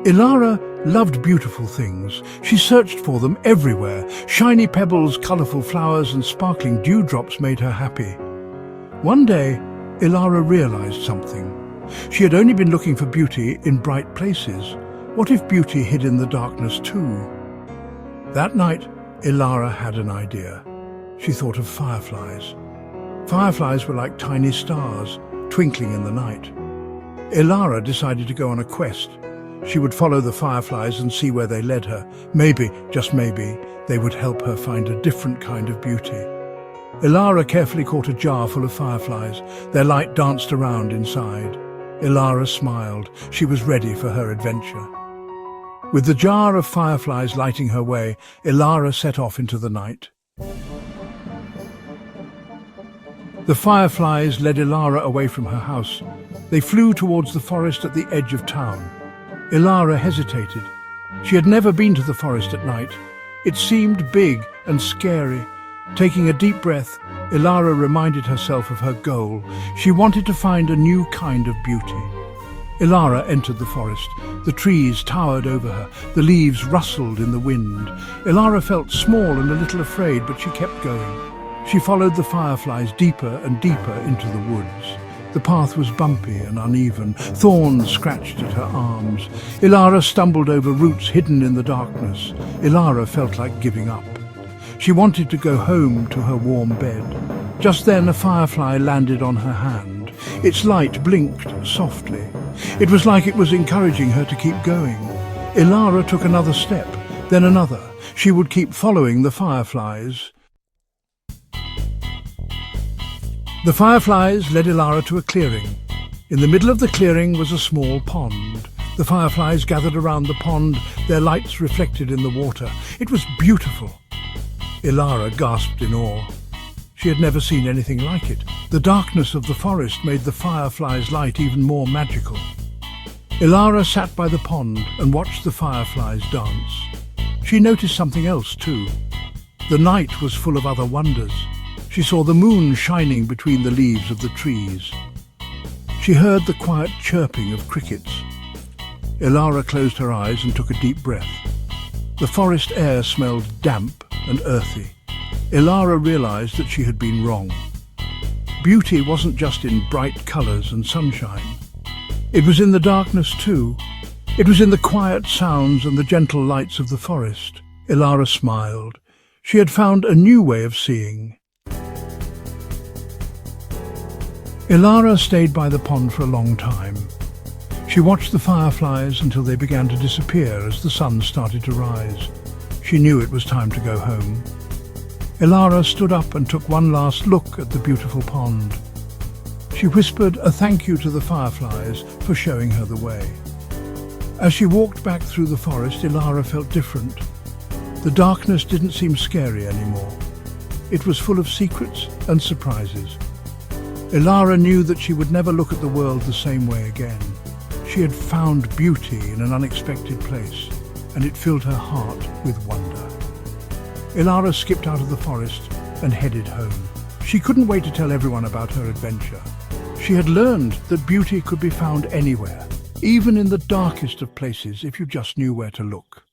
Ilara loved beautiful things. She searched for them everywhere. Shiny pebbles, colorful flowers, and sparkling dewdrops made her happy. One day, Ilara realized something. She had only been looking for beauty in bright places. What if beauty hid in the darkness too? That night, Ilara had an idea. She thought of fireflies. Fireflies were like tiny stars, twinkling in the night. Ilara decided to go on a quest. She would follow the fireflies and see where they led her. Maybe, just maybe, they would help her find a different kind of beauty. Ilara carefully caught a jar full of fireflies. Their light danced around inside. Ilara smiled. She was ready for her adventure. With the jar of fireflies lighting her way, Ilara set off into the night. The fireflies led Ilara away from her house. They flew towards the forest at the edge of town. Ilara hesitated. She had never been to the forest at night. It seemed big and scary. Taking a deep breath, Ilara reminded herself of her goal. She wanted to find a new kind of beauty. Ilara entered the forest. The trees towered over her. The leaves rustled in the wind. Ilara felt small and a little afraid, but she kept going. She followed the fireflies deeper and deeper into the woods. The path was bumpy and uneven. Thorns scratched at her arms. Ilara stumbled over roots hidden in the darkness. Ilara felt like giving up. She wanted to go home to her warm bed. Just then a firefly landed on her hand. Its light blinked softly. It was like it was encouraging her to keep going. Ilara took another step, then another. She would keep following the fireflies. The fireflies led Ilara to a clearing. In the middle of the clearing was a small pond. The fireflies gathered around the pond, their lights reflected in the water. It was beautiful. Ilara gasped in awe. She had never seen anything like it. The darkness of the forest made the fireflies' light even more magical. Ilara sat by the pond and watched the fireflies dance. She noticed something else too. The night was full of other wonders. She saw the moon shining between the leaves of the trees. She heard the quiet chirping of crickets. Ilara closed her eyes and took a deep breath. The forest air smelled damp and earthy. Ilara realized that she had been wrong. Beauty wasn't just in bright colors and sunshine. It was in the darkness too. It was in the quiet sounds and the gentle lights of the forest. Ilara smiled. She had found a new way of seeing. Ilara stayed by the pond for a long time. She watched the fireflies until they began to disappear as the sun started to rise. She knew it was time to go home. Ilara stood up and took one last look at the beautiful pond. She whispered a thank you to the fireflies for showing her the way. As she walked back through the forest, Ilara felt different. The darkness didn't seem scary anymore. It was full of secrets and surprises. Ilara knew that she would never look at the world the same way again. She had found beauty in an unexpected place, and it filled her heart with wonder. Ilara skipped out of the forest and headed home. She couldn't wait to tell everyone about her adventure. She had learned that beauty could be found anywhere, even in the darkest of places if you just knew where to look.